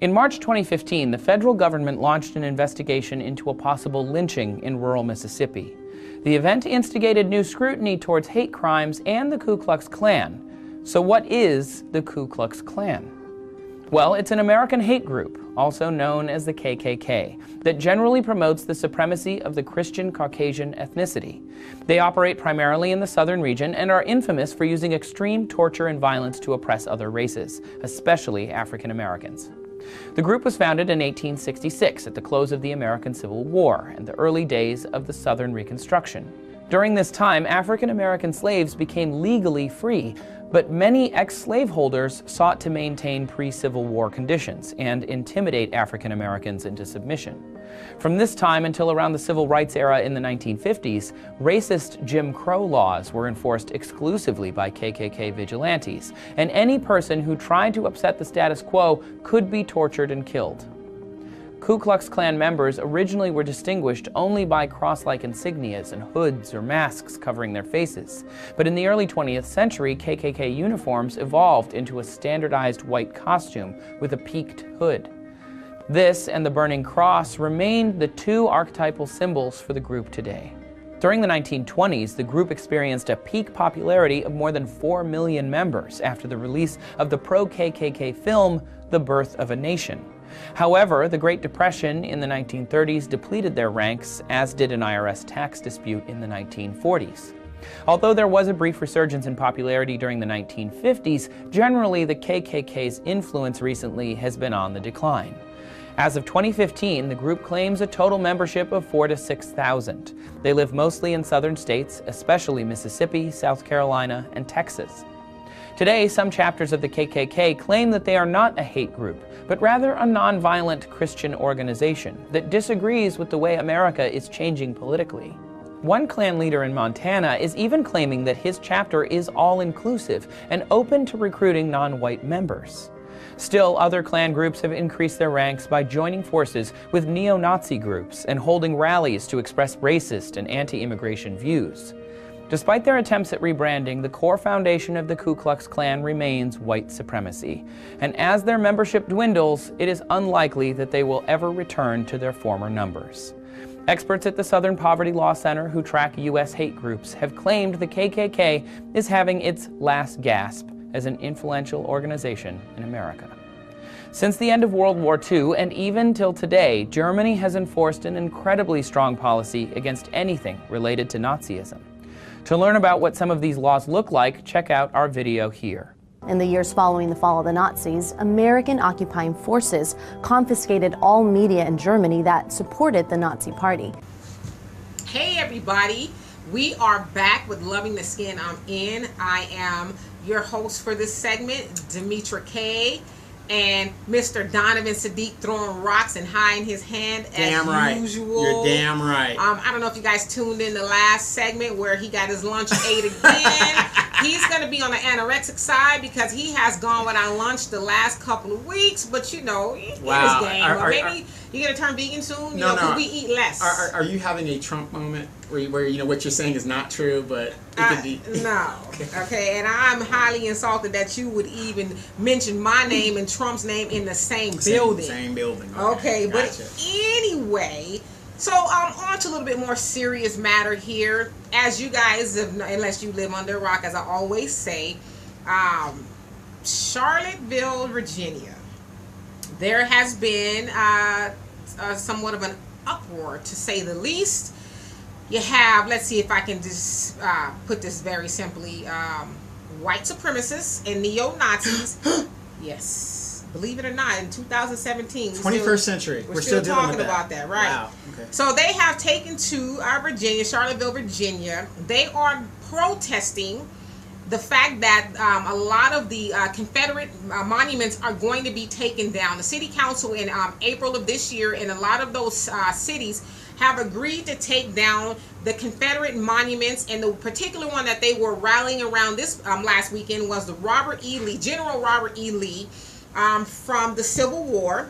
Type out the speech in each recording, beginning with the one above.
In March 2015, the federal government launched an investigation into a possible lynching in rural Mississippi. The event instigated new scrutiny towards hate crimes and the Ku Klux Klan. So what is the Ku Klux Klan? Well, it's an American hate group, also known as the KKK, that generally promotes the supremacy of the Christian Caucasian ethnicity. They operate primarily in the southern region and are infamous for using extreme torture and violence to oppress other races, especially African Americans. The group was founded in 1866 at the close of the American Civil War and the early days of the Southern Reconstruction. During this time, African American slaves became legally free, but many ex-slaveholders sought to maintain pre-Civil War conditions and intimidate African Americans into submission. From this time until around the Civil Rights era in the 1950s, racist Jim Crow laws were enforced exclusively by KKK vigilantes, and any person who tried to upset the status quo could be tortured and killed. Ku Klux Klan members originally were distinguished only by cross-like insignias and hoods or masks covering their faces. But in the early 20th century, KKK uniforms evolved into a standardized white costume with a peaked hood. This and the burning cross remained the two archetypal symbols for the group today. During the 1920s, the group experienced a peak popularity of more than 4 million members after the release of the pro-KKK film, The Birth of a Nation. However, the Great Depression in the 1930s depleted their ranks, as did an IRS tax dispute in the 1940s. Although there was a brief resurgence in popularity during the 1950s, generally the KKK's influence recently has been on the decline. As of 2015, the group claims a total membership of 4,000 to 6,000. They live mostly in southern states, especially Mississippi, South Carolina, and Texas. Today, some chapters of the KKK claim that they are not a hate group, but rather a nonviolent Christian organization that disagrees with the way America is changing politically. One Klan leader in Montana is even claiming that his chapter is all-inclusive and open to recruiting non-white members. Still, other Klan groups have increased their ranks by joining forces with neo-Nazi groups and holding rallies to express racist and anti-immigration views. Despite their attempts at rebranding, the core foundation of the Ku Klux Klan remains white supremacy. And as their membership dwindles, it is unlikely that they will ever return to their former numbers. Experts at the Southern Poverty Law Center, who track U.S. hate groups, have claimed the KKK is having its last gasp as an influential organization in America. Since the end of World War II, and even till today, Germany has enforced an incredibly strong policy against anything related to Nazism. To learn about what some of these laws look like, check out our video here. In the years following the fall of the Nazis, American occupying forces confiscated all media in Germany that supported the Nazi Party. Hey everybody, we are back with Loving the Skin I'm In. I am your host for this segment, Demetra, Kaye, and Mr. Donovan Saadiq throwing rocks and hiding his hand as usual. You're damn right. I don't know if you guys tuned in the last segment where he got his lunch ate again. He's going to be on the anorexic side because he has gone without lunch the last couple of weeks. But you know, wow. His game. Maybe you're going to turn vegan soon. No, because we eat less. Are you having a Trump moment where you know what you're saying is not true, but it could be? No. Okay, and I'm highly insulted that you would even mention my name and Trump's name in the same building. Same building. Okay, gotcha. But anyway, so on to a little bit more serious matter here. As you guys have, unless you live under a rock, as I always say, Charlottesville, Virginia, there has been somewhat of an uproar, to say the least. You have, let's see if I can just put this very simply, white supremacists and neo-Nazis. Yes, believe it or not, in 2017, 21st century, we're still talking about that, right? Wow. Okay. So they have taken to Virginia, Charlottesville, Virginia. They are protesting the fact that a lot of the Confederate monuments are going to be taken down. The city council in April of this year in a lot of those cities have agreed to take down the Confederate monuments, and the particular one that they were rallying around this last weekend was the General Robert E. Lee from the Civil War.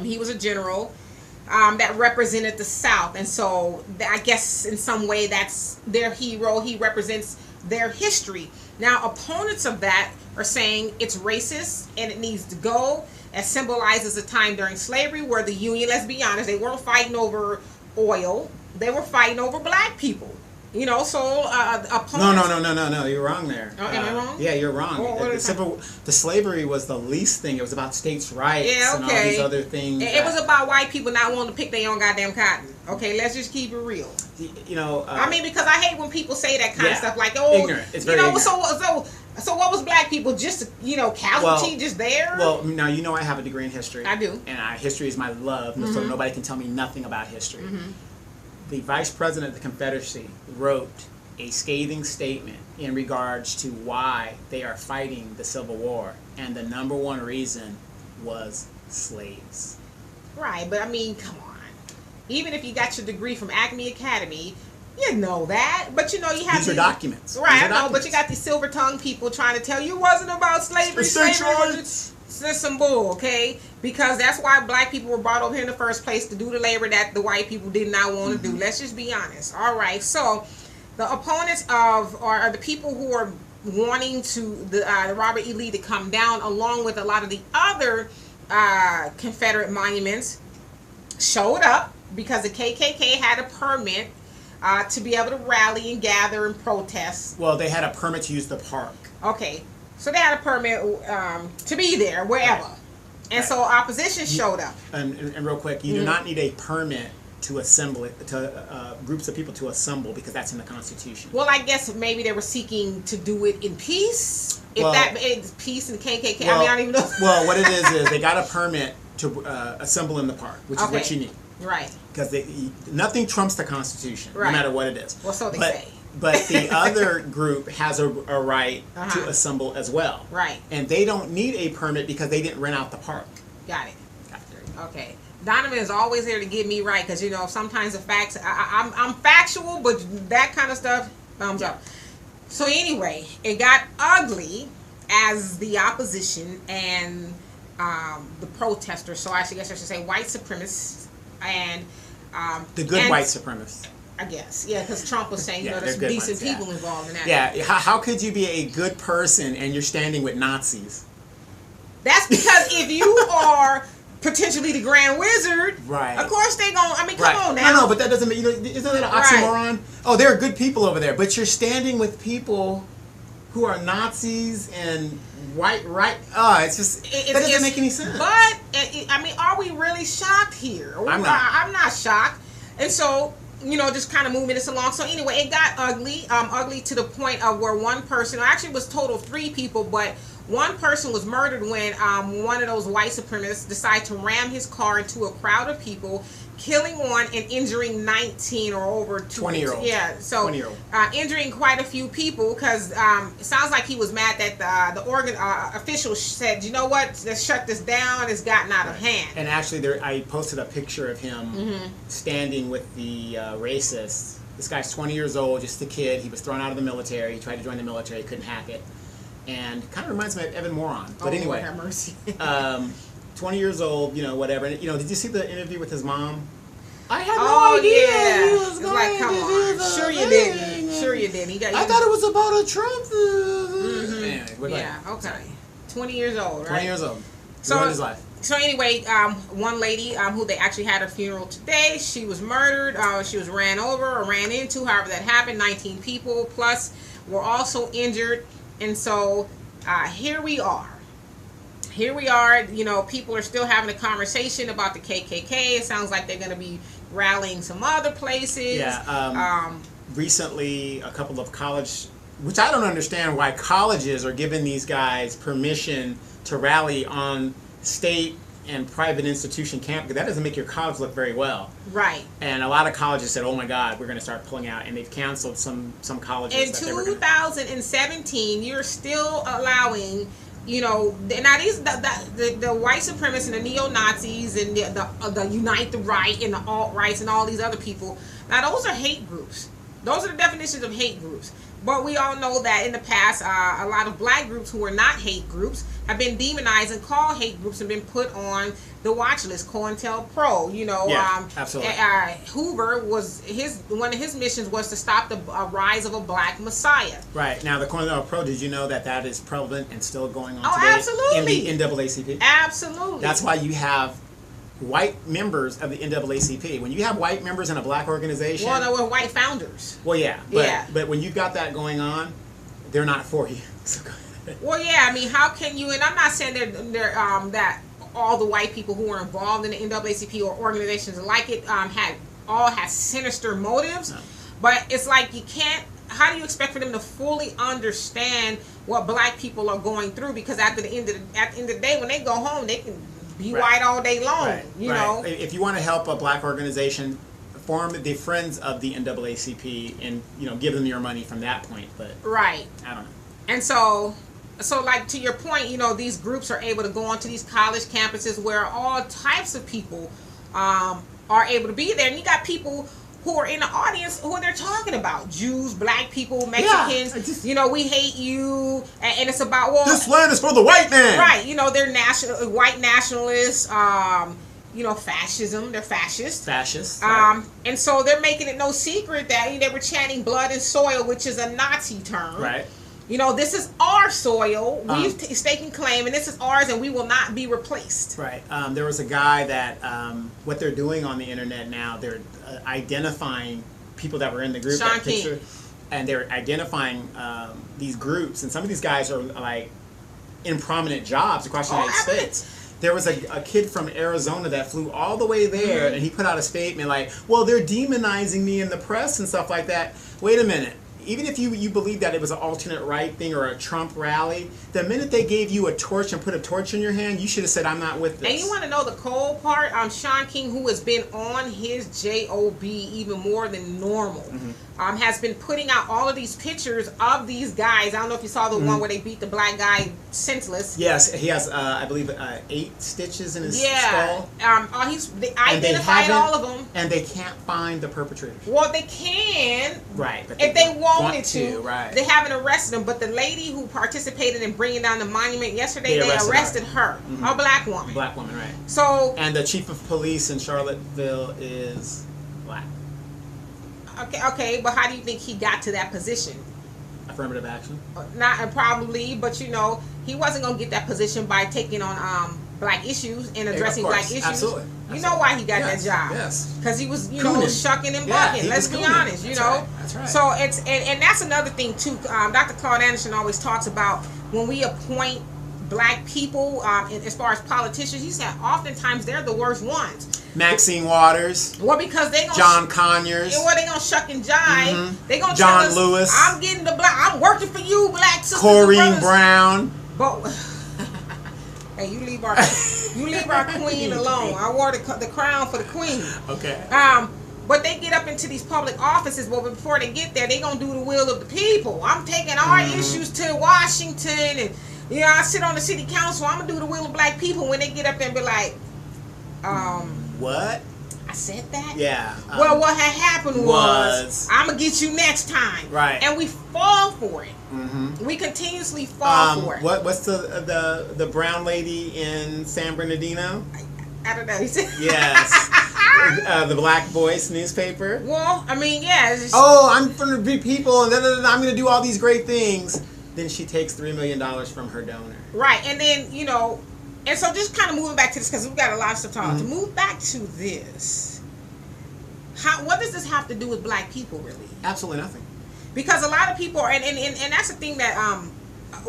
He was a general that represented the South, and so I guess in some way that's their hero. He represents their history. Now, opponents of that are saying it's racist and it needs to go, as symbolizes a time during slavery where the Union, let's be honest, they weren't fighting over oil, they were fighting over black people. You know, so No, you're wrong there. Oh, am I wrong? Yeah, you're wrong. The slavery was the least thing. It was about states' rights and all these other things. It was about white people not wanting to pick their own goddamn cotton. Okay, let's just keep it real. You know, I mean, because I hate when people say that kind of stuff, like, ignorant. It's very ignorant. So what was black people, just, casualty, just there? Well, now I have a degree in history. I do. And history is my love, so nobody can tell me nothing about history. The Vice President of the Confederacy wrote a scathing statement in regards to why they are fighting the Civil War, and the number one reason was slaves. Right, but I mean, come on. Even if you got your degree from Acme Academy, you know that. But you have these are documents. Right, I know, but you got these silver-tongued people trying to tell you it wasn't about slavery. It's some bull, okay? Because that's why black people were brought over here in the first place, to do the labor that the white people did not want to do. Let's just be honest. All right, so the opponents or the people who are wanting the Robert E. Lee to come down, along with a lot of the other Confederate monuments, showed up because the KKK had a permit to be able to rally and gather and protest. Well, they had a permit to use the park. Okay. So they had a permit to be there, wherever. Right. And so opposition showed up. And real quick, you do not need a permit to assemble groups of people to assemble, because that's in the Constitution. Well, I guess maybe they were seeking to do it in peace. It's peace and KKK. Well, I don't even know. Well, what it is they got a permit to assemble in the park, which is what you need. Right. Because nothing trumps the Constitution, no matter what it is. Well, so they say. But the other group has a right to assemble as well. Right. And they don't need a permit because they didn't rent out the park. Got it. Okay. Donovan is always there to get me right, because, sometimes the facts, I'm factual, but that kind of stuff, thumbs up. So anyway, it got ugly as the opposition and the protesters, so I guess I should say white supremacists and... the good white supremacists. I guess, because Trump was saying, there's decent people involved in that. Yeah, how could you be a good person and you're standing with Nazis? That's because if you are potentially the Grand Wizard, right? Of course they gonna. I mean, come on now. No, but that doesn't mean isn't that an oxymoron? Right. Oh, there are good people over there, but you're standing with people who are Nazis and white. It's just that doesn't make any sense. But I mean, are we really shocked here? I'm not. I'm not shocked, and so. Just kind of moving this along. So anyway, it got ugly to the point of where one person, actually it was total of 3 people, but one person was murdered when one of those white supremacists decided to ram his car into a crowd of people, killing one and injuring 19 or over 20-year-olds. Yeah, so 20-year-old. Injuring quite a few people, because it sounds like he was mad that the Oregon officials said, you know what, let's shut this down. It's gotten out of hand. And actually, I posted a picture of him standing with the racists. This guy's 20 years old, just a kid. He was thrown out of the military. He tried to join the military, couldn't hack it. And kind of reminds me of Evan Moron. But anyway, Lord have mercy. 20 years old, whatever. And, did you see the interview with his mom? I had no idea. Yeah. He was going like, come to on. do Sure you didn't. Sure you didn't. I thought it was about a Trump. Anyway, okay. 20 years old, right? 20 years old. So, ruined his life. So anyway, one lady who they actually had her funeral today, she was murdered. She was ran over or ran into, however that happened. 19 people plus were also injured. And so here we are. People are still having a conversation about the KKK. It sounds like they're going to be rallying some other places. Yeah. Recently, a couple of college, which I don't understand why colleges are giving these guys permission to rally on state and private institution campus. That doesn't make your college look very well. Right. And a lot of colleges said, oh my God, we're going to start pulling out. And they've canceled some colleges. In 2017, you're still allowing, now these the white supremacists and the neo-Nazis and the Unite the Right and the alt-rights and all these other people. Now those are hate groups. Those are the definitions of hate groups. But we all know that in the past, a lot of black groups who are not hate groups have been demonized and called hate groups and been put on the watch list, COINTELPRO. You know, absolutely. Hoover was one of his missions was to stop the rise of a black messiah. Right. Now, the COINTELPRO, did you know that is prevalent and still going on Oh, today absolutely. in the NAACP? Absolutely. That's why you have white members of the NAACP. When you have white members in a black organization... Well, there were white founders. Well, yeah. But when you've got that going on, they're not for you. So go ahead. Well, yeah, I mean, how can you... And I'm not saying that all the white people who were involved in the NAACP or organizations like it had sinister motives. No. But it's like you can't... How do you expect for them to fully understand what black people are going through? Because at the end of the day, when they go home, they can be white all day long. You know. If you want to help a black organization, form the Friends of the NAACP, and give them your money from that point. But I don't know. And so like to your point, these groups are able to go onto these college campuses where all types of people are able to be there, and you got people who are in the audience who they're talking about. Jews, black people, Mexicans, we hate you. And it's about, well... This land is for the white man! Right, they're white nationalists, fascism, they're fascist. Fascist. And so they're making it no secret that they were chanting blood and soil, which is a Nazi term. Right. This is our soil. We've taken claim, and this is ours, and we will not be replaced. Right. There was a guy that what they're doing on the internet now, they're identifying people that were in the group. Sean King. Picture, and they're identifying these groups, and some of these guys are like in prominent jobs across the United States. There was a kid from Arizona that flew all the way there, and he put out a statement like, well, they're demonizing me in the press and stuff like that. Wait a minute. Even if you believe that it was an alternate right thing or a Trump rally, the minute they gave you a torch and put a torch in your hand, you should have said, I'm not with this. And you want to know the cold part? Sean King, who has been on his job even more than normal, has been putting out all of these pictures of these guys. I don't know if you saw the one where they beat the black guy senseless. Yes, he has, I believe, 8 stitches in his skull. They identified all of them. And they can't find the perpetrators. Well, they can. Right. But if they wanted to. Right. They haven't arrested them. But the lady who participated in bringing down the monument yesterday, they arrested her. A black woman. Black woman, right. So. And the chief of police in Charlottesville is black. Okay, but how do you think he got to that position? Affirmative action? Not probably, but he wasn't going to get that position by taking on black issues and addressing black issues. Absolutely. You know why he got that job? Yes. Because he was, shucking and bucking. Let's be honest, That's right. So it's and that's another thing too. Dr. Claude Anderson always talks about when we appoint black people as far as politicians. He said oftentimes they're the worst ones. Maxine Waters. Well, because they gonna John Conyers. Well, they gonna shuck and jive. They gonna John tell us, Lewis. I'm getting the black. I'm working for you, black sisters. Corrine Brown. But hey, you leave our queen alone. I wore the crown for the queen. Okay. But they get up into these public offices, but before they get there, they gonna do the will of the people. I'm taking our issues to Washington, and I sit on the city council. I'm gonna do the will of black people. When they get up there and be like, what? I said that? Yeah. Well, what had happened was I'm gonna get you next time. Right. And we fall for it. We continuously fall for it. What's the brown lady in San Bernardino? I don't know. Yes. The Black Voice newspaper. Well, I mean, yeah. I'm from the big people, and I'm going to do all these great things. Then she takes $3 million from her donor. Right, and then and so just kind of moving back to this because we've got a lot of stuff to talk. To move back to this, what does this have to do with black people, really? Absolutely nothing. Because a lot of people are, and that's the thing that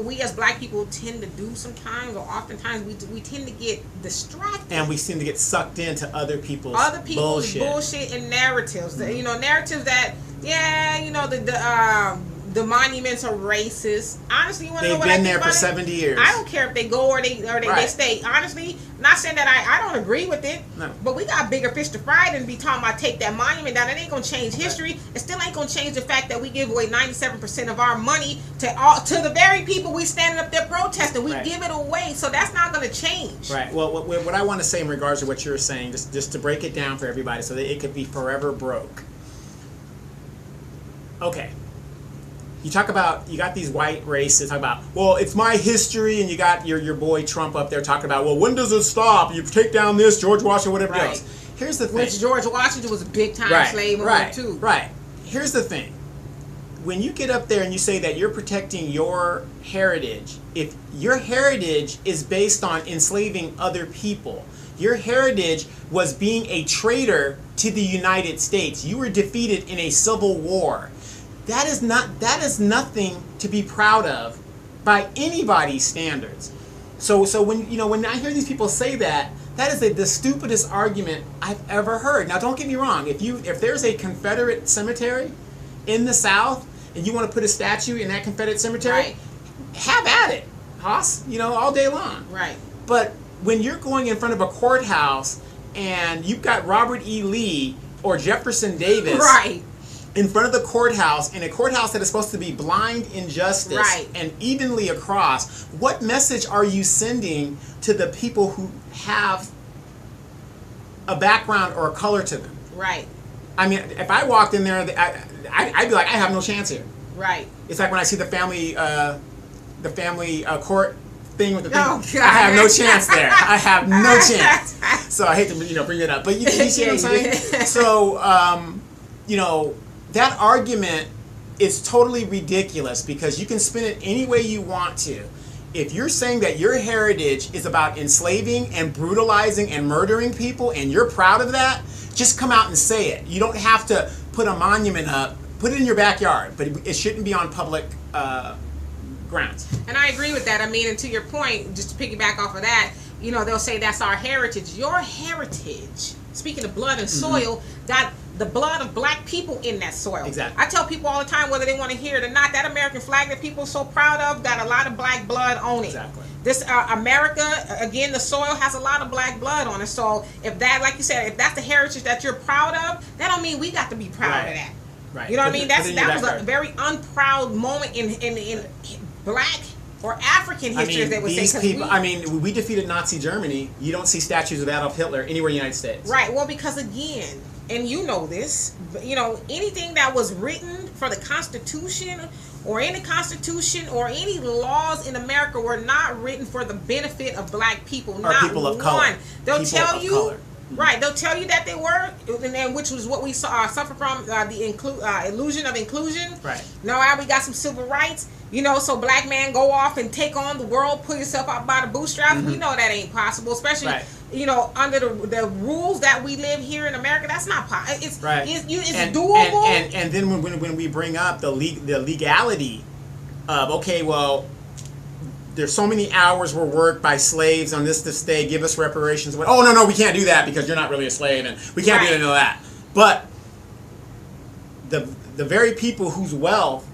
we as black people tend to do sometimes, or oftentimes we tend to get distracted, and we seem to get sucked into other people's bullshit and narratives. Narratives that the monuments are racist. Honestly, you want to know what I think? They've been there for 70 years. I don't care if they go or they stay. Honestly, not saying that I don't agree with it. No. But we got bigger fish to fry than be talking about take that monument down. It ain't gonna change history. It still ain't gonna change the fact that we give away 97% of our money to the very people we standing up there protesting. We give it away, so that's not gonna change. Right. Well, what I want to say in regards to what you're saying, just to break it down for everybody, so that it could be forever broke. Okay. You got these white racists talk about, well, it's my history, and you got your boy Trump up there talking about, well, when does it stop? You take down this, George Washington, whatever else. Here's the thing. Which George Washington was a big-time slave owner, too. Right. Here's the thing. When you get up there and you say that you're protecting your heritage, if your heritage is based on enslaving other people, your heritage was being a traitor to the United States. You were defeated in a civil war. That is nothing to be proud of by anybody's standards. So when I hear these people say that, that is the stupidest argument I've ever heard. Now, don't get me wrong. If there's a Confederate cemetery in the South and you want to put a statue in that Confederate cemetery, have at it, Hoss. All day long. Right. But when you're going in front of a courthouse and you've got Robert E. Lee or Jefferson Davis in front of the courthouse, in a courthouse that is supposed to be blind in justice and evenly across, what message are you sending to the people who have a background or a color to them? Right. I mean, if I walked in there, I'd be like, I have no chance here. Right. It's like when I see the family court thing with the thing. Oh, God. I have no chance there. I have no chance. So I hate to bring it up, but you see what I'm saying? So that argument is totally ridiculous because you can spin it any way you want to. If you're saying that your heritage is about enslaving and brutalizing and murdering people and you're proud of that, just come out and say it. You don't have to put a monument up. Put it in your backyard, but it shouldn't be on public grounds. And I agree with that. I mean, and to your point, just to piggyback off of that, they'll say that's our heritage. Your heritage, speaking of blood and soil, got the blood of black people in that soil. Exactly. I tell people all the time, whether they want to hear it or not, that American flag that people are so proud of got a lot of black blood on it. Exactly. This America, again, the soil has a lot of black blood on it. So if that, like you said, if that's the heritage that you're proud of, that don't mean we got to be proud of that. Right. You know what I mean? That was a very unproud moment in black or African history, as they would say. We defeated Nazi Germany. You don't see statues of Adolf Hitler anywhere in the United States. Right. Well, because again, and you know this, anything that was written for the Constitution or any Constitution or any laws in America were not written for the benefit of black people. Or not people of color. They'll tell you. Right, they'll tell you that they were, and which was what we suffer from, the illusion of inclusion. Right. Now we got some civil rights, so black man go off and take on the world, pull yourself out by the bootstraps. We know that ain't possible, especially under the rules that we live here in America. That's not possible. It's doable. And then when we bring up the legality of there's so many hours were worked by slaves on this day, give us reparations. Oh, no, we can't do that because you're not really a slave, and we can't do any of that. But the very people whose wealth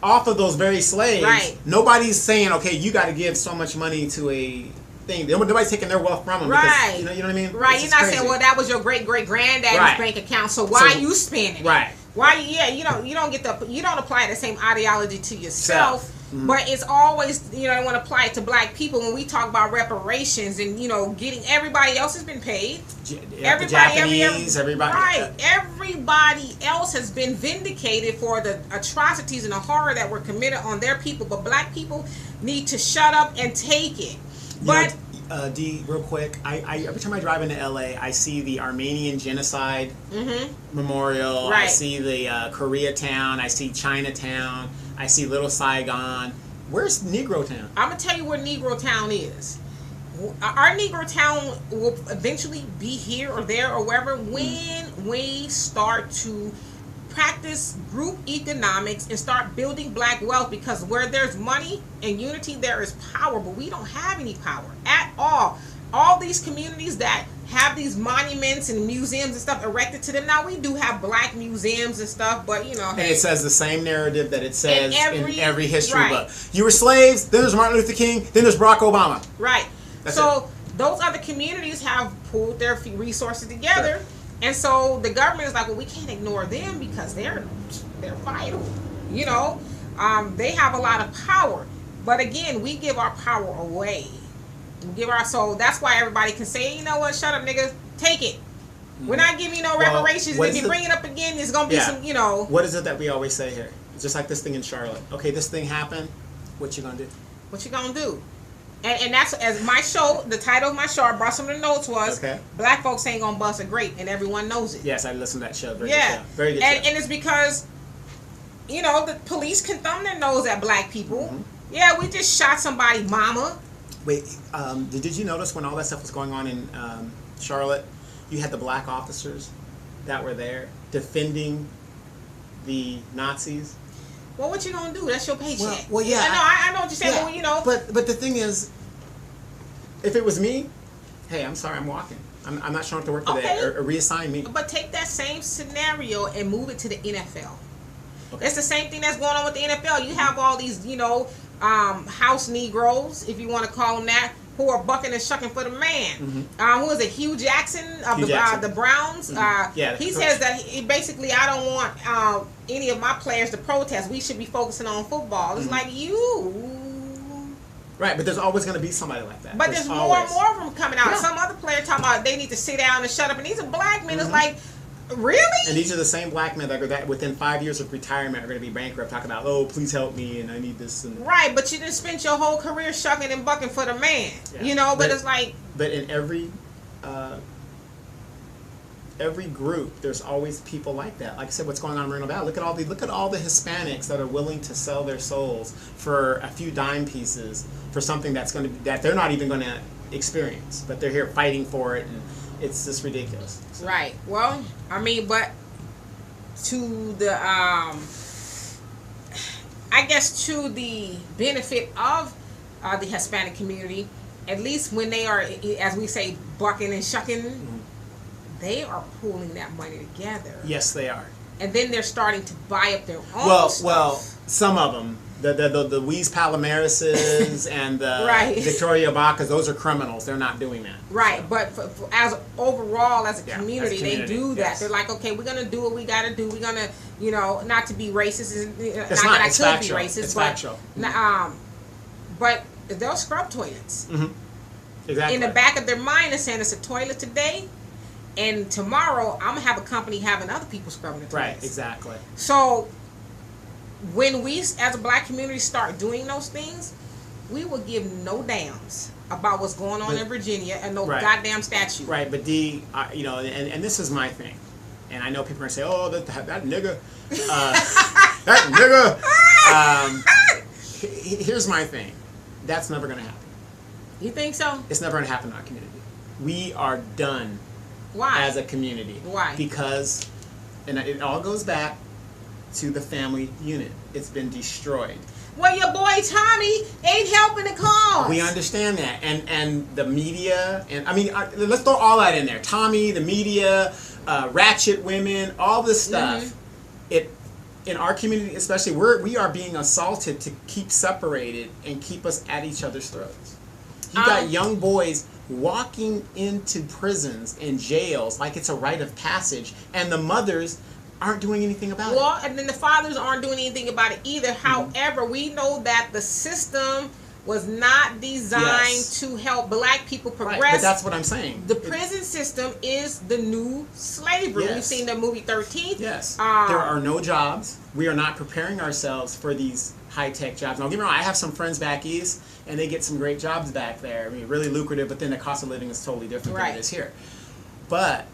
off of those very slaves, nobody's saying, okay, you got to give so much money to a thing. Nobody's taking their wealth from them. Because, you know what I mean? Right, you're not saying, well, that was your great-great-granddaddy's bank account, so why are you spending it? Right. Why? Yeah, you don't apply the same ideology to yourself. But it's always, I want to apply it to black people when we talk about reparations and, getting everybody else has been paid. Everybody else has been vindicated for the atrocities and the horror that were committed on their people. But black people need to shut up and take it. But D, real quick, I every time I drive into LA, I see the Armenian Genocide Memorial. I see the Koreatown. I see Chinatown. I see Little Saigon. Where's Negro Town? I'm going to tell you where Negro Town is. Our Negro Town will eventually be here or there or wherever when we start to practice group economics and start building black wealth, because where there's money and unity, there is power, but we don't have any power at all. All these communities that have these monuments and museums and stuff erected to them. Now, we do have black museums and stuff, but, And it says the same narrative that it says in every history book. You were slaves, then there's Martin Luther King, then there's Barack Obama. Right. Those other communities have pulled their resources together, and so the government is like, well, we can't ignore them because they're vital. They have a lot of power. But again, we give our power away. So that's why everybody can say, you know what, shut up, nigga, take it. We're not giving you no reparations. If you bring it up again, there's gonna be some, What is it that we always say here? It's just like this thing in Charlotte. Okay, this thing happened. What you gonna do? What you gonna do? And that's, as my show, the title of my show, I brought some of the notes was, Black folks ain't gonna bust a grape, and everyone knows it. Yes, I listened to that show. Very good show. Very good and, show. And it's because, you know, the police can thumb their nose at black people. Yeah, we just shot somebody, mama. Wait, did you notice when all that stuff was going on in Charlotte, you had the black officers that were there defending the Nazis? Well, what you gonna do? That's your paycheck. Well, yeah. I know what you're saying, Yeah, but you know. But the thing is, if it was me, hey, I'm sorry, I'm walking. I'm not showing up to work today, or reassign me. But take that same scenario and move it to the NFL. It's the same thing that's going on with the NFL. You have all these, you know, house Negroes, if you want to call them that, who are bucking and shucking for the man. Who is it? Hugh Jackson of the Browns. He says that basically, I don't want any of my players to protest. We should be focusing on football. It's like you. Right, but there's always going to be somebody like that. But there's more and more of them coming out. Some other player talking about they need to sit down and shut up. And these are black men. It's like, really? And these are the same black men that within 5 years of retirement are going to be bankrupt, talking about, oh, please help me, and I need this. And right, but you didn't spend your whole career shucking and bucking for the man. Yeah. You know, but it's like. But in every group, there's always people like that. Like I said, what's going on in Moreno Valley? Look at all the Hispanics that are willing to sell their souls for a few dime pieces for something that they're not even going to experience, but they're here fighting for it, and it's just ridiculous. So. Right. Well, I mean, but to the I guess to the benefit of the Hispanic community, at least when they are, as we say, bucking and shucking. They are pooling that money together. Yes, they are. And then they're starting to buy up their own stuff. Well, some of them. The Luis Palomerises and the Victoria Bacas, those are criminals. They're not doing that. Right, so. But as overall, as a community, they do that. Yes. They're like, okay, we're going to do what we got to do. We're going to, you know, not to be racist. It's not. It's factual. Be racist. It's factual. But they'll scrub toilets. Exactly. In the back of their mind, they're saying it's a toilet today. And tomorrow, I'm going to have a company having other people scrubbing the toilets. Right, exactly. So, when we, as a black community, start doing those things, we will give no damns about what's going on in Virginia and no goddamn statute. Right, but you know, and this is my thing. And I know people are going to say, oh, that nigga. That nigga. Here's my thing. That's never going to happen. You think so? It's never going to happen in our community. We are done. Why? As a community. Why? Because, and it all goes back to the family unit. It's been destroyed. Well, your boy Tommy ain't helping the cause. We understand that. And the media, and I mean, let's throw all that in there. Tommy, the media, ratchet women, all this stuff. In our community especially, we are being assaulted to keep separated and keep us at each other's throats. You got young boys walking into prisons and jails like it's a rite of passage, and the mothers aren't doing anything about it. Well, and then the fathers aren't doing anything about it either. However, we know that the system was not designed to help black people progress. Right, but that's what I'm saying. The prison system is the new slavery. Yes. We've seen the movie 13th. Yes. There are no jobs. We are not preparing ourselves for these high-tech jobs. Now, don't get me wrong, I have some friends back east, and they get some great jobs back there. I mean, really lucrative, but then the cost of living is totally different than it is here. But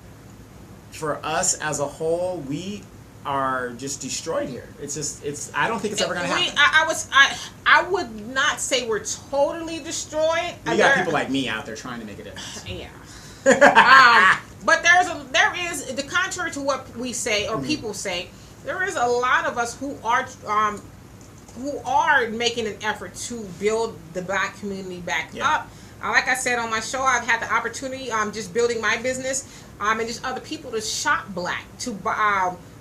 for us as a whole, we are just destroyed here. I don't think it's ever going to happen. I would not say we're totally destroyed. You got people like me out there trying to make a difference. Yeah. But there is, the contrary to what we say or people say, there is a lot of us who are making an effort to build the black community back up. Like I said on my show, I've had the opportunity, just building my business, and just other people to shop black, to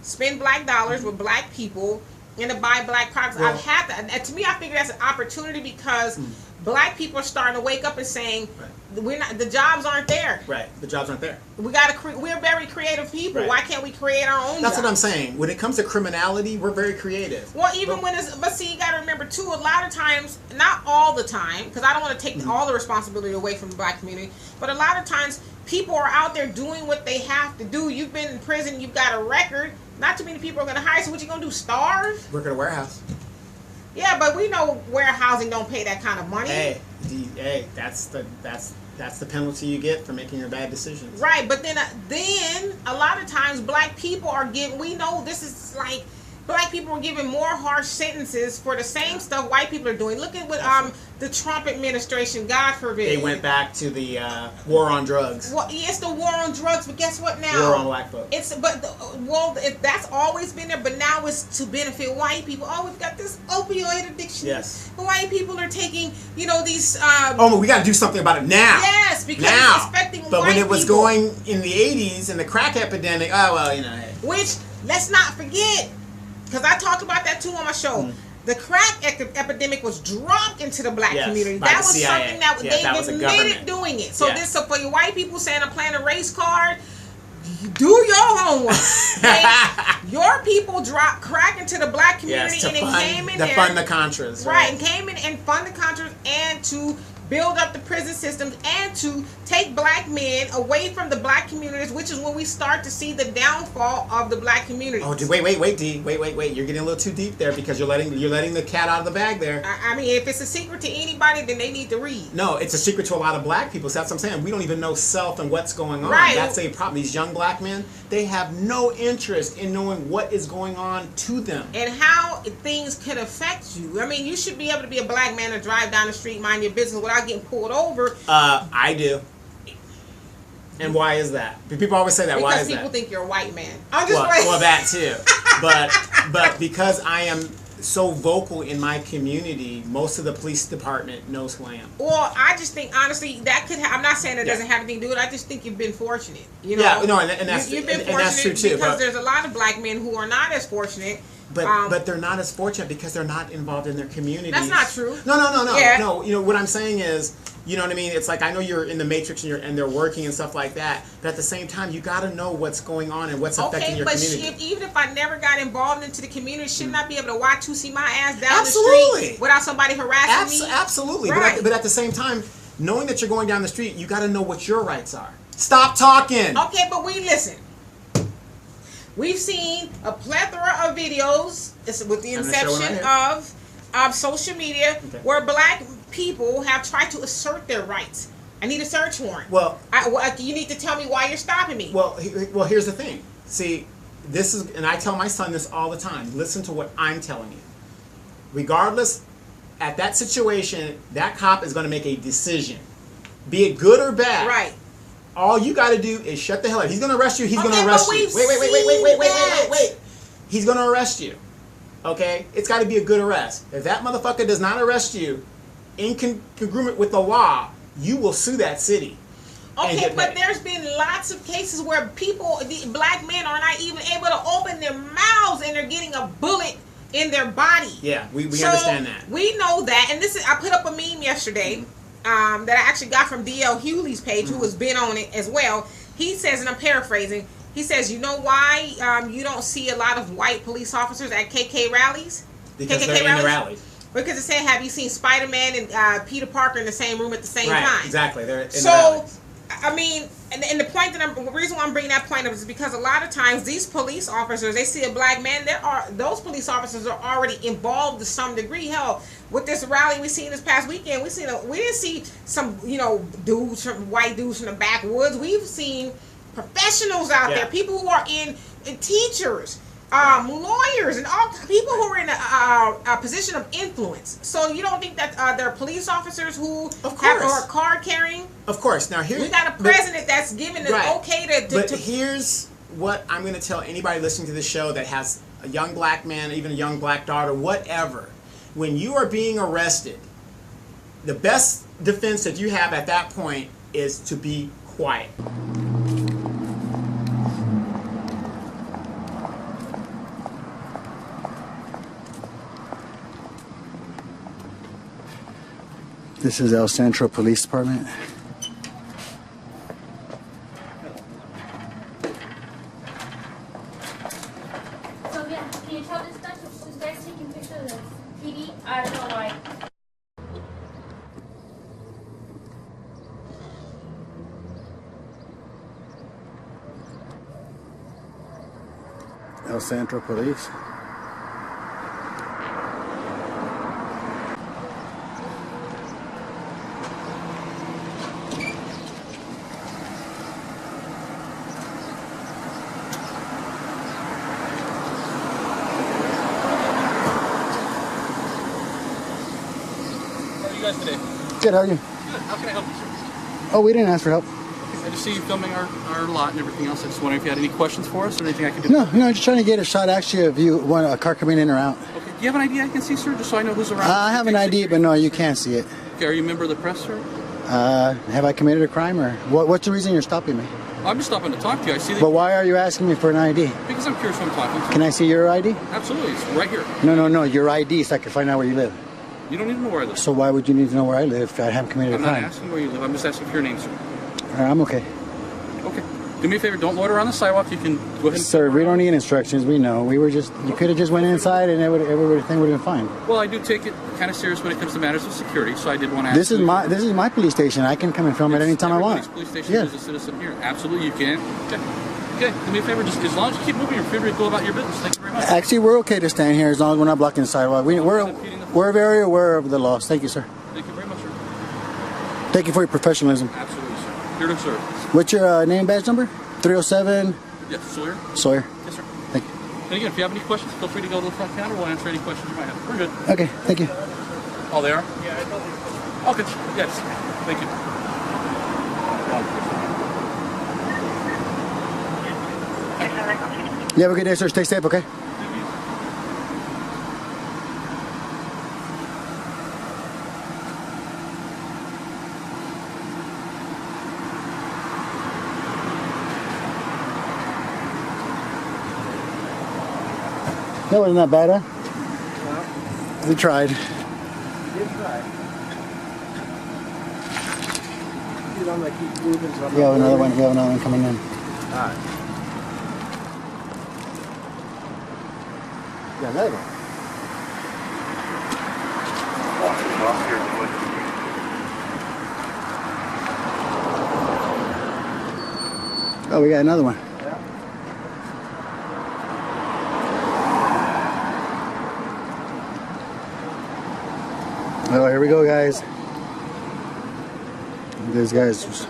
spend black dollars with black people, and to buy black products. Well, I've had that. And to me, I figure that's an opportunity because black people are starting to wake up and saying, the jobs aren't there. Right, the jobs aren't there. We're very creative people. Right. Why can't we create our own That's jobs? what I'm saying. When it comes to criminality, we're very creative. Well, even when it's, but see, you got to remember too, a lot of times, not all the time, because I don't want to take all the responsibility away from the black community, but a lot of times people are out there doing what they have to do. You've been in prison, you've got a record. Not too many people are going to hire you, so what you going to do, starve? Work at a warehouse. Yeah, but we know warehousing don't pay that kind of money. Hey, that's the penalty you get for making your bad decisions. Right, but then a lot of times black people are given, we know this is like, black people are given more harsh sentences for the same stuff white people are doing. Look at what the Trump administration, God forbid. They went back to the war on drugs. Well, it's the war on drugs, but guess what now? War on black folks. That's always been there, but now it's to benefit white people. Oh, we've got this opioid addiction. Yes. White people are taking, these. We got to do something about it now. Yes, because it's affecting But white when it was people. going in the 80s and the crack epidemic, hey. Which, let's not forget, because I talked about that too on my show. The crack epidemic was dropped into the black community. By That the was CIA. something that That was they the admitted government doing it. So Yeah. so for you white people saying I'm playing a race card, do your homework. Okay? Your people dropped crack into the black community to and it came in there. fund the Contras. Right, and came in and fund the Contras and to build up the prison systems and to take black men away from the black communities, which is when we start to see the downfall of the black community. Oh, wait, D. Wait. You're getting a little too deep there because you're letting the cat out of the bag there. I mean, if it's a secret to anybody, then they need to read. No, it's a secret to a lot of black people. So that's what I'm saying. We don't even know self and what's going on. Right. That's a problem. These young black men, they have no interest in knowing what is going on to them. And how things can affect you. I mean, you should be able to be a black man and drive down the street, mind your business without getting pulled over. I do. And why is that? People always say that. Why is that? Because people think you're a white man. I'm just well, that too. But because I am so vocal in my community, most of the police department knows who I am. Well, I just think honestly that could. I'm not saying it doesn't have anything to do with it. I just think you've been fortunate. And that's you've been fortunate and that's true too. Because there's a lot of black men who are not as fortunate. But they're not as fortunate because they're not involved in their communities. That's not true. No. Yeah. No, what I'm saying is, you know what I mean? It's like I know you're in the matrix and they're working and stuff like that, but at the same time, you got to know what's going on and what's affecting your community. Okay, but even if I never got involved into the community, shouldn't I be able to Y2C my ass down Absolutely. the street without somebody harassing me? Absolutely. Right. But at the same time, knowing that you're going down the street, you got to know what your rights are. Stop talking. Okay, but listen. We've seen a plethora of videos with the inception of social media where black people have tried to assert their rights. I need a search warrant. Well, you need to tell me why you're stopping me. Well, here's the thing. See, this is, and I tell my son this all the time. Listen to what I'm telling you. Regardless, at that situation, that cop is going to make a decision, be it good or bad. Right. All you got to do is shut the hell up. He's going to arrest you. He's going to arrest you. Wait. He's going to arrest you. Okay? It's got to be a good arrest. If that motherfucker does not arrest you in congruent with the law, you will sue that city. Okay, but there's been lots of cases where black men are not even able to open their mouths and they're getting a bullet in their body. Yeah, we understand that. We know that. And I put up a meme yesterday. That I actually got from D.L. Hewley's page, who has been on it as well. He says, and I'm paraphrasing, he says, you know why you don't see a lot of white police officers at KK rallies? Because they're in the rallies. Because it said, have you seen Spider-Man and Peter Parker in the same room at the same time? Right, exactly. They're in the rallies. I mean, and the point the reason why I'm bringing that point up is because a lot of times these police officers, they see a black man, those police officers are already involved to some degree. Hell, with this rally we seen this past weekend, we didn't see some white dudes from the backwoods. We've seen professionals out there, people who are in teachers, lawyers, and all people who are in a position of influence. So you don't think that there are police officers who are card carrying? Of course. Now we got a president that's giving it okay to. But here's what I'm going to tell anybody listening to this show that has a young black man, even a young black daughter, whatever. When you are being arrested, the best defense that you have at that point is to be quiet. This is El Centro Police Department. TV, I don't know why. El Centro Police. How are you guys today? Good, how are you? Good. How can I help you, sir? Oh, we didn't ask for help. I just see you filming our lot and everything else. I just wondering if you had any questions for us or anything I could do. No, just trying to get a shot actually of you, a car coming in or out. Okay. Do you have an ID I can see, sir, just so I know who's around? I have an ID, but no, you can't see it. Okay. Are you a member of the press, sir? Have I committed a crime or what's the reason you're stopping me? I'm just stopping to talk to you. I see that. But why are you asking me for an ID? Because I'm curious who I'm talking to. Can I see your ID? Absolutely. It's right here. No, your ID so I can find out where you live. You don't need to know where I live. So why would you need to know where I live if I haven't committed I'm a not crime? asking where you live. I'm just asking for your name, sir. I'm okay. Okay. Do me a favor. Don't loiter on the sidewalk. You can go ahead and... Sir, we don't need instructions. We know. You could have just went inside and everything would have been fine. Well, I do take it kind of serious when it comes to matters of security, so I did want to ask This is my police station. I can come and film at any time I want. Police station Yeah. is a citizen here. Absolutely, you can. Okay. Do me a favor. Just as long as you keep moving, you're free to go about your business. Thank you very much. Actually, we're okay to stand here as long as we're not blocking the sidewalk. We're very aware of the laws. Thank you, sir. Thank you very much, sir. Thank you for your professionalism. Absolutely, sir. Here to serve. What's your name badge number? 307 Yes, Sawyer. Sawyer. Yes, sir. Thank you. And again, if you have any questions, feel free to go to the front counter. We'll answer any questions you might have. We're good. Okay, thank you. Oh, they are? Yeah, I told you. Okay. Yes. Thank you. You have a good day, sir. Stay safe, okay? That wasn't that bad, huh? We tried. You have another one coming in. Alright. Yeah, another one. Oh, we got another one. Oh, here we go, guys. These guys.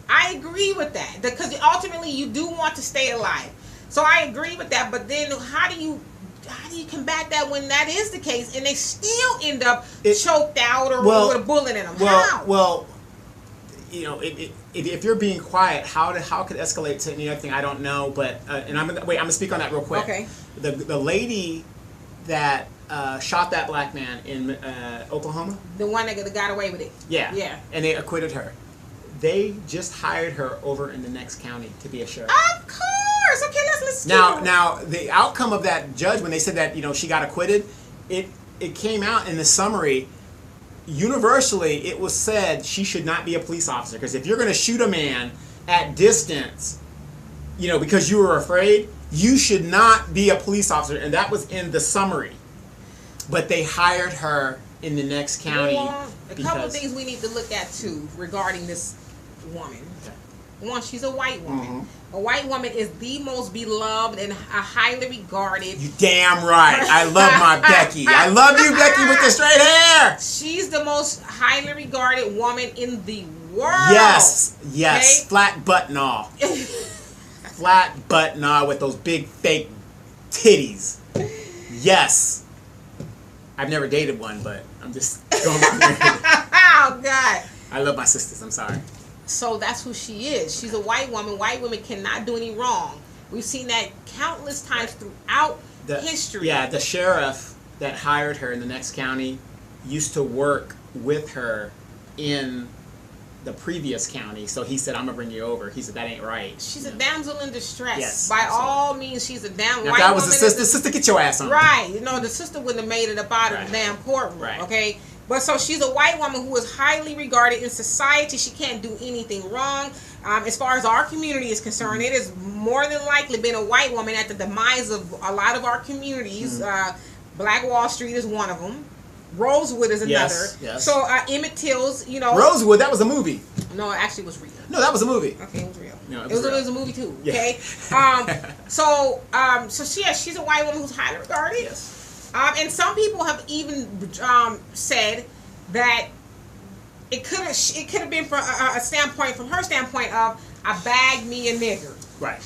I agree with that because ultimately you do want to stay alive. So I agree with that. But then how do you combat that when that is the case and they still end up choked out or with a bullet in them? Well, you know, if you're being quiet, how could it escalate to anything? I don't know. But and I'm gonna speak on that real quick. Okay. The lady that shot that black man in Oklahoma, The one that got away with it. yeah, and they acquitted her. They just hired her over in the next county to be a sheriff. Of course. Okay, let's Now the outcome of that judge, when they said that she got acquitted, it came out in the summary. Universally, it was said she should not be a police officer because if you're going to shoot a man at distance, because you were afraid, you should not be a police officer, and that was in the summary. But they hired her in the next county. A couple of things we need to look at too regarding this woman. Okay. One, she's a white woman. A white woman is the most beloved and highly regarded. You damn right. I love my Becky. I love you, Becky, with the straight hair. She's the most highly regarded woman in the world. Yes. Okay? Flat butt and all. Flat butt and all with those big fake titties. Yes. I've never dated one, but I'm just going on there. Oh, God. I love my sisters. I'm sorry. So that's who she is. She's a white woman. White women cannot do any wrong. We've seen that countless times throughout history. Yeah, the sheriff that hired her in the next county used to work with her in the previous county. So he said, "I'm gonna bring you over." He said, "That ain't right." She's a damsel in distress. Yes, By absolutely. all means, she's a damn. Now, White if that was woman the sister, get your ass on. Right. You know, the sister wouldn't have made it up out of Right. the damn courtroom. Right. Okay. But so she's a white woman who is highly regarded in society. She can't do anything wrong. As far as our community is concerned, it has more than likely been a white woman at the demise of a lot of our communities. Black Wall Street is one of them. Rosewood is another. Yes, yes. So Emmett Till's, you know. Rosewood, that was a movie. No, it actually was real. No, that was a movie. Okay, it was real. No, it was a movie too. Yeah. Okay. So she's a white woman who's highly regarded. Yes. And some people have even said that it could have been from a standpoint, from her standpoint of, I bagged me a nigger. Right.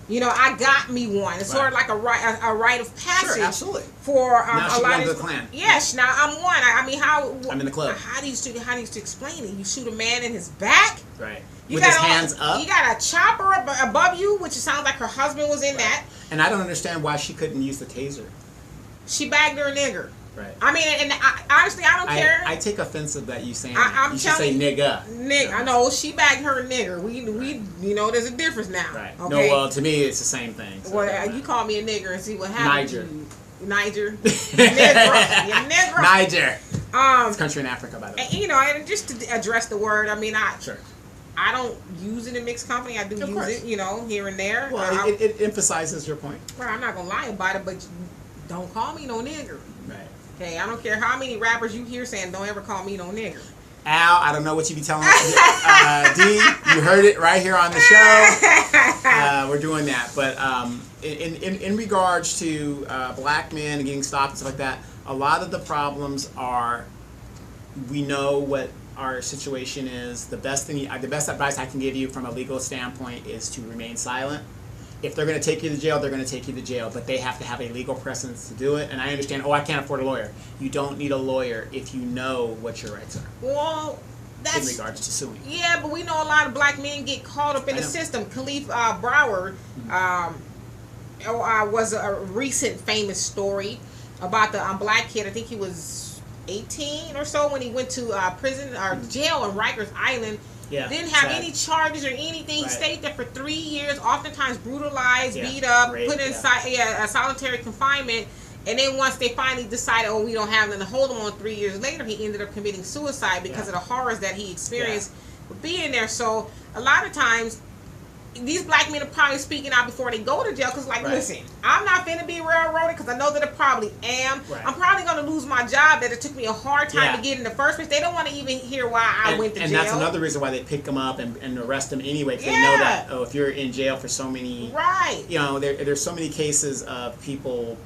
You know, I got me one. It's sort of like a rite of passage. Sure, absolutely. For now a she lot belongs of to the Klan. Yes, now I'm one. I mean, how? I'm in the club. How do you explain it? You shoot a man in his back. Right. You With his got hands up. You got a chopper above you, which sounds like her husband was in that. And I don't understand why she couldn't use the taser. She bagged her a nigger. Right. I mean, and honestly, I don't care. I take offensive that you saying I'm that. You should say nigga. Nigga, I know she bagged her a nigger. We you know, there's a difference now. Right. Okay? No, well, to me, it's the same thing. So Well, you call me a nigger and see what happens. Niger. Negro. You're negro. Niger. It's country in Africa, by the way. And, you know, and just to address the word, I mean, Sure. I don't use it in mixed company. I do Of use course. it, you know, here and there. Well, it emphasizes your point. Well, I'm not gonna lie about it, but don't call me no nigger. Right. Okay, I don't care how many rappers you hear saying, "Don't ever call me no nigger." Al, I don't know what you be telling D, you heard it right here on the show. We're doing that. But in regards to black men getting stopped and stuff like that, a lot of the problems are, we know what our situation is. The best advice I can give you from a legal standpoint is to remain silent. If they're going to take you to jail, they're going to take you to jail, but they have to have a legal presence to do it. And I understand, I can't afford a lawyer. You don't need a lawyer if you know what your rights are. Well, that's in regards to suing. Yeah, but we know a lot of black men get caught up in the system. Khalif Broward was a recent famous story about the black kid. I think he was 18 or so when he went to prison or jail on Rikers Island. Yeah, didn't have any charges or anything. He stayed there for 3 years, oftentimes brutalized, beat up, put in solitary confinement. And then once they finally decided, we don't have nothing to hold him on 3 years later, he ended up committing suicide because of the horrors that he experienced with being there. So a lot of times, these black men are probably speaking out before they go to jail because, listen, I'm not finna be railroaded because I know that I probably am. Right. I'm probably going to lose my job that it took me a hard time to get in the first place. They don't want to even hear why I went to jail. And that's another reason why they pick them up and arrest them anyway, because they know that, if you're in jail for so many... Right. You know, there's so many cases of people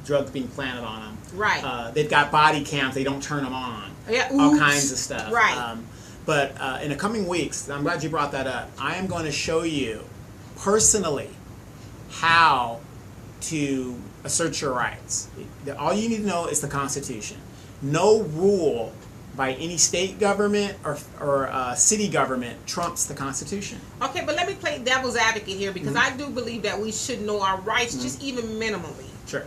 drugs being planted on them. Right. They've got body cams, they don't turn them on. Yeah. All kinds of stuff. Right. But in the coming weeks, I'm glad you brought that up, I am going to show you personally how to assert your rights. All you need to know is the Constitution. No rule by any state government or city government trumps the Constitution. Okay, but let me play devil's advocate here because I do believe that we should know our rights just even minimally. Sure.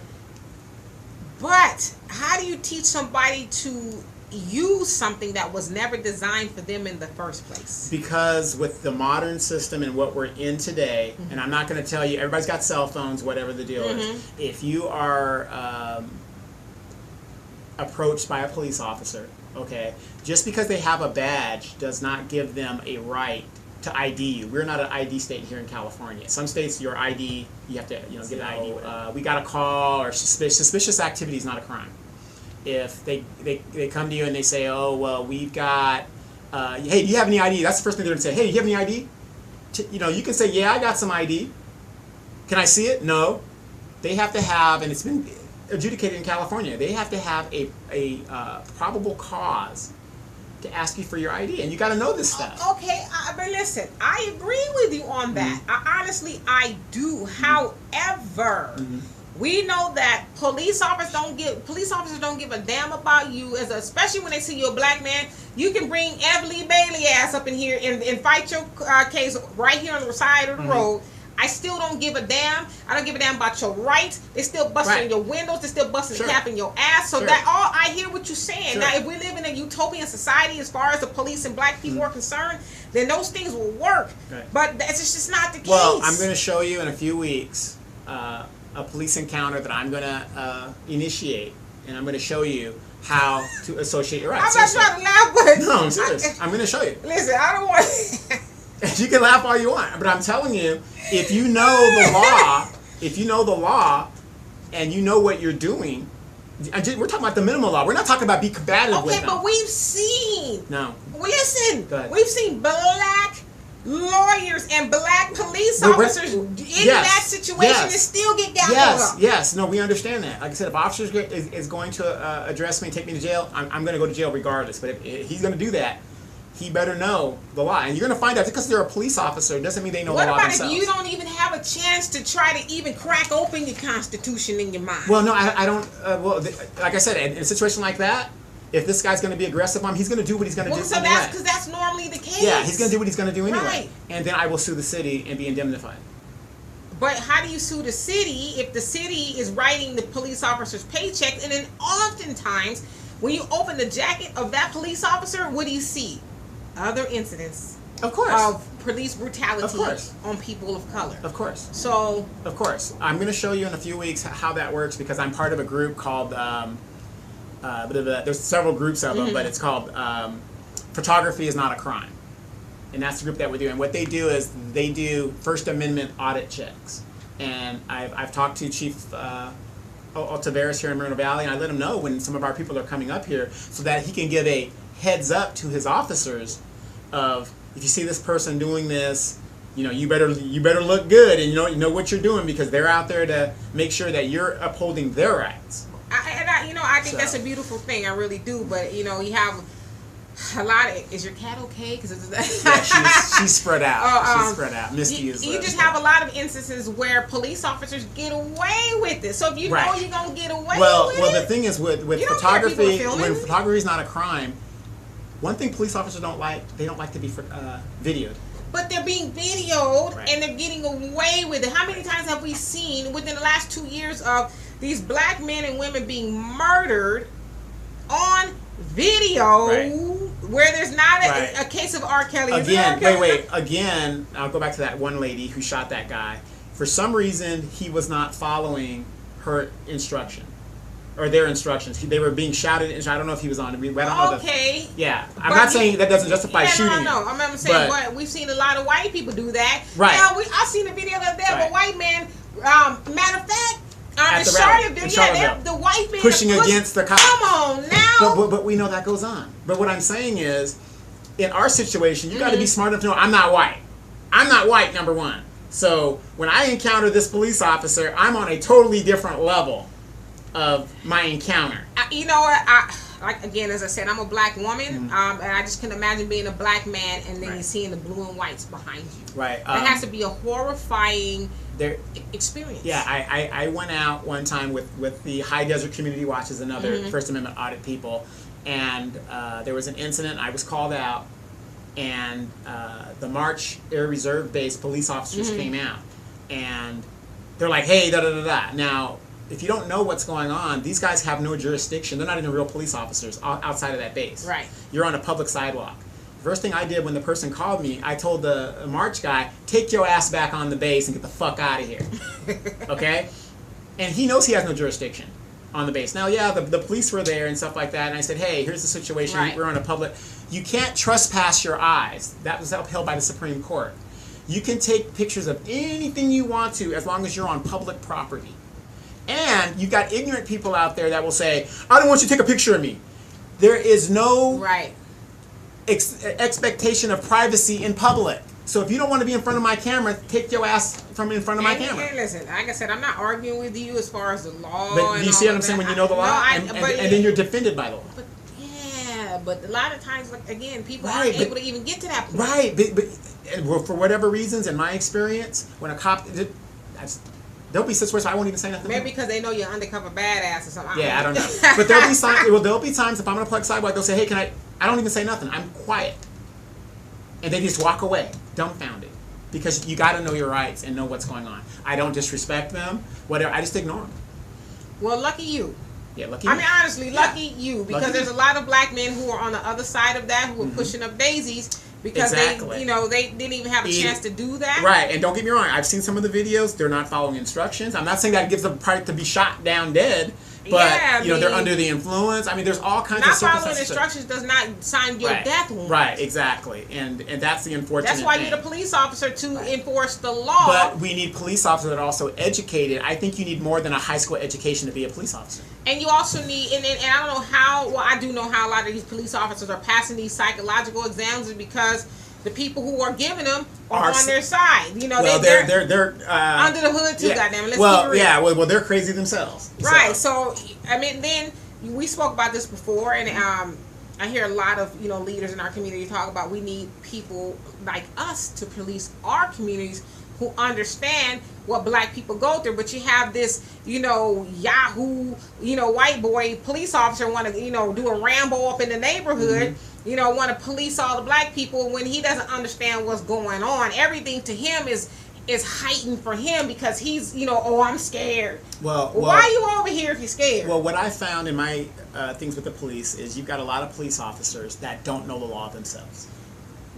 But how do you teach somebody to use something that was never designed for them in the first place? Because with the modern system and what we're in today, and I'm not going to tell you, everybody's got cell phones, whatever the deal is. If you are approached by a police officer, just because they have a badge does not give them a right to ID you. We're not an ID state here in California. Some states, your ID, you have to get an ID. We got a call or suspicious activity is not a crime. If they come to you and they say, we've got, hey, do you have any ID? That's the first thing they're going to say. Hey, do you have any ID? You can say, yeah, I got some ID. Can I see it? No. They have to have, and it's been adjudicated in California, they have to have a probable cause to ask you for your ID, and you got to know this stuff. Okay, but listen, I agree with you on that. Honestly, I do. However, we know that police officers don't give a damn about you, especially when they see you're a black man. You can bring Everly Bailey ass up in here and fight your case right here on the side of the road. I still don't give a damn. I don't give a damn about your rights. They still busting your windows. They still busting the cap in your ass. So that all I hear what you're saying. Sure. Now, if we live in a utopian society as far as the police and black people are concerned, then those things will work. Right. But that's just not the case. Well, I'm going to show you in a few weeks a police encounter that I'm going to initiate, and I'm going to show you how to associate your rights. I'm not trying to laugh, but No, I'm serious. I'm going to show you. Listen, I don't want. You can laugh all you want, but I'm telling you, if you know the law, and you know what you're doing, we're talking about the minimum law. We're not talking about be combative with Okay, them. but we've seen. No. Listen, Go ahead. we've seen black lawyers and black police officers in that situation and still get down on them. Yes, no, we understand that. Like I said, if officers is going to address me and take me to jail, I'm going to go to jail regardless. But if he's going to do that, he better know the law. And you're going to find out, because they're a police officer doesn't mean they know the law themselves. What about if you don't even have a chance to try to even crack open your Constitution in your mind? Well, no, I don't. Like I said, in a situation like that, if this guy's going to be aggressive on him, he's going to do what he's going to do So anyway. that's because that's normally the case. Yeah, he's going to do what he's going to do anyway. Right. And then I will sue the city and be indemnified. But how do you sue the city if the city is writing the police officer's paychecks? And then oftentimes, when you open the jacket of that police officer, what do you see? Other incidents Of course. of police brutality Of course. on people of color. Of course. So, Of course. I'm going to show you in a few weeks how that works, because I'm part of a group called, there's several groups of them, but it's called Photography is Not a Crime. And that's the group that we do. And what they do is they do First Amendment audit checks. And I've talked to Chief Tavares here in Moreno Valley, and I let him know when some of our people are coming up here so that he can give a heads up to his officers of, if you see this person doing this, you better look good, and you know what you're doing, because they're out there to make sure that you're upholding their rights. I think that's a beautiful thing. I really do. But you have a lot of. Is your cat okay? Because she's spread out. She's spread out. Misty is. You just have a lot of instances where police officers get away with it. So if you know you're gonna get away with it. Well, the thing is with photography, when it. photography is not a crime, one thing police officers don't like to be videoed. But they're being videoed and they're getting away with it. How many times have we seen within the last 2 years of these black men and women being murdered on video where there's not a case of R. Kelly? Again, I'll go back to that one lady who shot that guy. For some reason, he was not following her instruction. Or their instructions. They were being shouted. I don't know if he was on. I don't know. Yeah. I'm not saying that doesn't justify shooting. No. I'm saying, but we've seen a lot of white people do that. Right. I've seen a video of a white man. Matter of fact, in Charlottesville, the white man pushing against the cops. Come on now. But we know that goes on. But what I'm saying is, in our situation, you got to be smart enough to know I'm not white. I'm not white, number one. So when I encounter this police officer, I'm on a totally different level of my encounter. You know what? Again, as I said, I'm a black woman, and I just can imagine being a black man and then seeing the blue and whites behind you. Right. That has to be a horrifying experience. Yeah, I went out one time with the High Desert Community Watch, as another First Amendment audit people, and there was an incident. I was called out, and the March Air Reserve Base police officers came out, and they're like, "Hey, da da da da." Now, if you don't know what's going on, these guys have no jurisdiction. They're not even real police officers outside of that base. Right. You're on a public sidewalk. First thing I did when the person called me, I told the March guy, take your ass back on the base and get the fuck out of here. Okay? And he knows he has no jurisdiction on the base. Now, yeah, the police were there and stuff like that, and I said, hey, here's the situation. Right. We're on a public... You can't trespass your eyes. That was upheld by the Supreme Court. You can take pictures of anything you want to as long as you're on public property. And you've got ignorant people out there that will say, I don't want you to take a picture of me. There is no expectation of privacy in public. So if you don't want to be in front of my camera, take your ass from in front of my camera. And listen, like I said, I'm not arguing with you as far as the law. But do you see what I'm saying? When you know the law, and then you're defended by the law. But a lot of times, like, again, people aren't able to even get to that point. Right, but for whatever reasons, in my experience, when a cop... There'll be situations I won't even say nothing. Maybe because they know you're undercover badass or something. Yeah, I don't know. But there'll be times if I'm on a public sidewalk, they'll say, hey, I don't even say nothing. I'm quiet. And they just walk away, dumbfounded. Because you got to know your rights and know what's going on. I don't disrespect them, whatever. I just ignore them. Well, lucky you. Yeah, lucky. I mean, honestly, lucky you, because Lucky there's a lot of black men who are on the other side of that, who are pushing up daisies because they didn't even have a chance to do that. Right, and don't get me wrong, I've seen some of the videos. They're not following instructions. I'm not saying that gives them the right to be shot down dead, but they're under the influence. I mean, there's all kinds of circumstances. Not following instructions does not sign your death warrant. Right, exactly, and that's the unfortunate That's why thing. you're the police officer to enforce the law. But we need police officers that are also educated. I think you need more than a high school education to be a police officer. And you also need, and I don't know how, well, I do know how a lot of these police officers are passing these psychological exams, is because the people who are giving them are on their side. You know, well, they're under the hood too. Goddamn it. Well, yeah. Well, they're crazy themselves. Right. So, I mean, then we spoke about this before, and I hear a lot of leaders in our community talk about we need people like us to police our communities who understand what black people go through. But you have this Yahoo white boy police officer want to do a Rambo up in the neighborhood. Want to police all the black people when he doesn't understand what's going on. Everything to him is heightened for him because he's, oh, I'm scared. Well, why are you over here if you're scared? Well, what I found in my things with the police is you've got a lot of police officers that don't know the law themselves.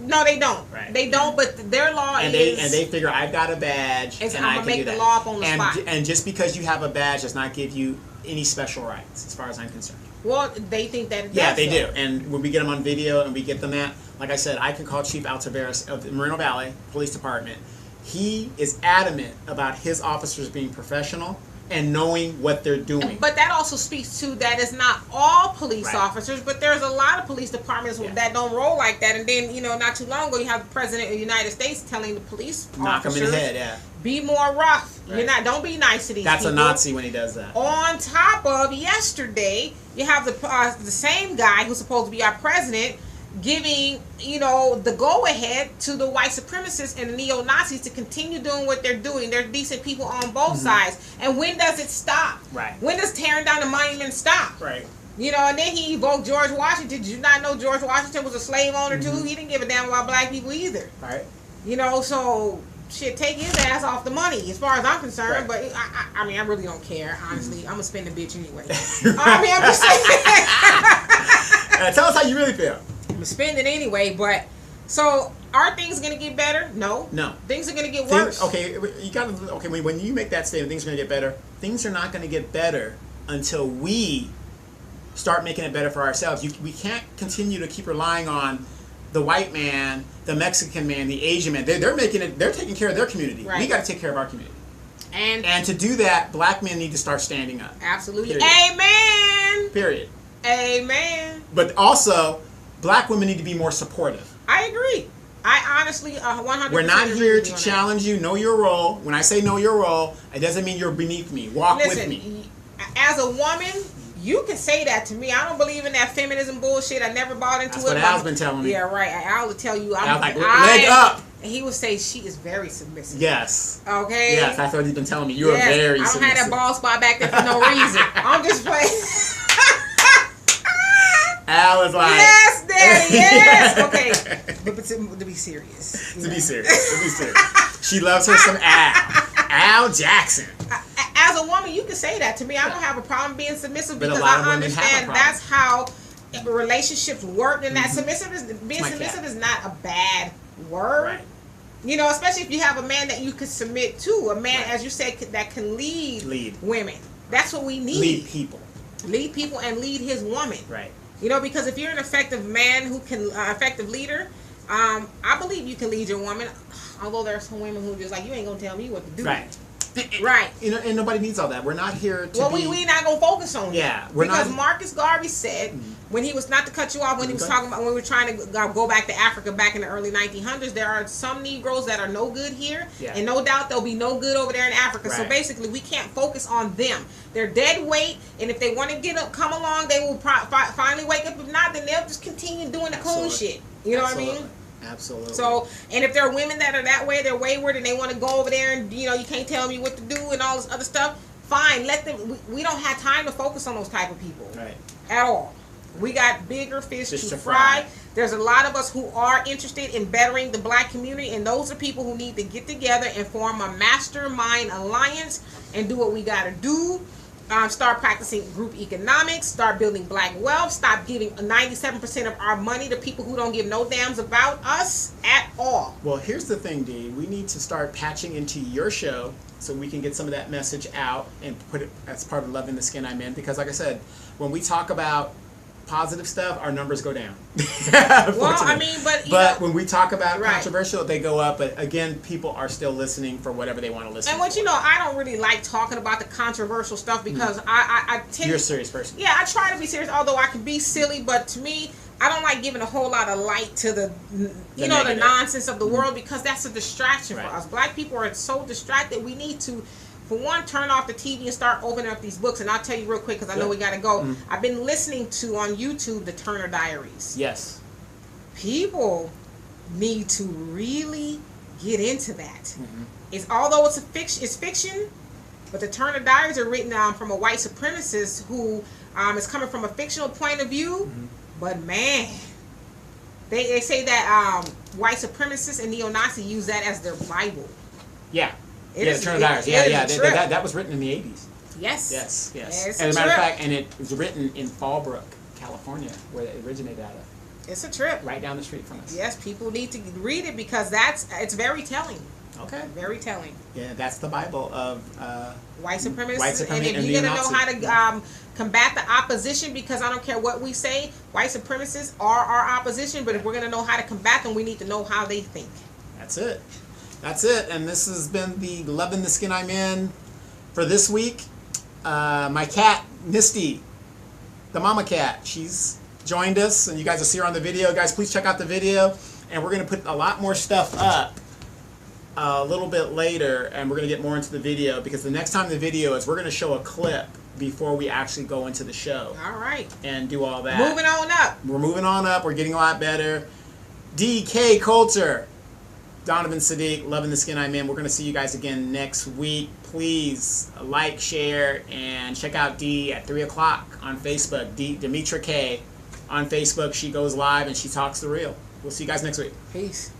No, they don't. Right. They don't, but their law and they figure I've got a badge and I'm I gonna make the that. law up on the spot. And just because you have a badge does not give you any special rights, as far as I'm concerned. Well, they think that it does. Yeah, they do. And when we get them on video and we get them that, like I said, I can call Chief Altaveras of the Moreno Valley Police Department. He is adamant about his officers being professional and knowing what they're doing. But that also speaks to that it's not all police officers, but there's a lot of police departments that don't roll like that. And then, not too long ago, you have the President of the United States telling the police knock officers, them in the head, be more rough. Right. Don't be nice to these people. That's a Nazi when he does that. On top of yesterday, you have the same guy who's supposed to be our president giving, the go-ahead to the white supremacists and the neo-Nazis to continue doing what they're doing. They're decent people on both sides. And when does it stop? Right. When does tearing down the monument stop? Right. And then he evoked George Washington. Did you not know George Washington was a slave owner too? He didn't give a damn about black people either. Right. So shit, take his ass off the money as far as I'm concerned. But I mean, I really don't care, honestly. I'm gonna spend the bitch anyway. I mean, I'm just saying. Tell us how you really feel. I'm spending it anyway, but so are things gonna get better? No. Things are gonna get worse. When you make that statement, things are gonna get better. Things are not gonna get better until we start making it better for ourselves. We can't continue to keep relying on the white man, the Mexican man, the Asian man. They're taking care of their community. Right. We got to take care of our community. And to do that, black men need to start standing up. Absolutely. Period. Amen. Period. Amen. But also, black women need to be more supportive. I agree. I honestly 100%. We're not here to challenge you. Know your role. When I say know your role, it doesn't mean you're beneath me. Walk with me. As a woman, you can say that to me. I don't believe in that feminism bullshit. I never bought into That's it. What Al's been telling me. Yeah, right. Al will tell you. I'm like, leg up. And he would say she is very submissive. Yes. Okay. Yes, that's what he's been telling me. You're very submissive. I don't have that ball spot back there for no reason. I'm just playing. Al is like, yes, daddy, yes. Okay, but to be serious. To be serious. She loves her some Al. Al Jackson. As a woman, you can say that to me. I don't have a problem being submissive because I understand that's how relationships work, and that submissive is not a bad word. Right. Especially if you have a man that you could submit to, a man, as you said, that can lead women. That's what we need. Lead people and lead his woman. Right. Because if you're an effective man who can, effective leader, I believe you can lead your woman. Although there are some women who are just like, you ain't gonna tell me what to do. Right. Right. And nobody needs all that. We're not here to we're not gonna focus on that. Because Marcus Garvey said when he was, not to cut you off, when he was talking about when we were trying to go back to Africa back in the early 1900s, there are some Negroes that are no good here, and no doubt they'll be no good over there in Africa. Right. So basically, we can't focus on them. They're dead weight, and if they want to come along, they will finally wake up. If not, then they'll just continue doing the cool shit. You know what I mean? Absolutely. So, and if there are women that are that way, they're wayward, and they want to go over there, and you can't tell me what to do and all this other stuff. Fine, let them. We don't have time to focus on those type of people, right? At all. We got bigger fish to fry. There's a lot of us who are interested in bettering the black community, and those are people who need to get together and form a mastermind alliance and do what we got to do start practicing group economics, start building black wealth, stop giving 97% of our money to people who don't give no dams about us at all. Well, here's the thing, Dee. We need to start patching into your show so we can get some of that message out and put it as part of Loving the Skin I'm In. Because like I said, when we talk about positive stuff, our numbers go down. Well, I mean, but when we talk about right. controversial, they go up. But again, people are still listening for whatever they want to listen. And what for. you know, I don't really like talking about the controversial stuff because I tend. You're a serious person. Yeah, I try to be serious, although I can be silly. But to me, I don't like giving a whole lot of light to the nonsense of the world because that's a distraction for us. Black people are so distracted. We need to. For one, turn off the TV and start opening up these books. And I'll tell you real quick because I know we got to go. I've been listening to on YouTube the Turner Diaries. Yes. People need to really get into that. Although it's fiction, but the Turner Diaries are written from a white supremacist who is coming from a fictional point of view. But man, they say that white supremacists and neo-Nazis use that as their Bible. Yeah. The Turner Diaries. That was written in the 80s. Yes. As a matter of fact, and it was written in Fallbrook, California, where it originated out of. It's a trip. Right down the street from us. Yes, people need to read it because it's very telling. Okay. Very telling. Yeah, that's the Bible of white supremacists. White supremacy and if you're going to know how to combat the opposition, because I don't care what we say, white supremacists are our opposition, but if we're going to know how to combat them, we need to know how they think. That's it. That's it. And this has been the Loving the Skin I'm In for this week. My cat, Misty, the mama cat, she's joined us, and you guys will see her on the video. Guys, please check out the video. And we're going to put a lot more stuff up a little bit later, and we're going to get more into the video, because the next time the video is, we're going to show a clip before we actually go into the show. All right. And do all that. Moving on up. We're moving on up. We're getting a lot better. DK Coulter, Donovan, Saadiq, Loving the Skin I'm In. We're going to see you guys again next week. Please like, share, and check out Dee at 3 o'clock on Facebook. Demetra Kaye on Facebook. She goes live and she talks the real. We'll see you guys next week. Peace.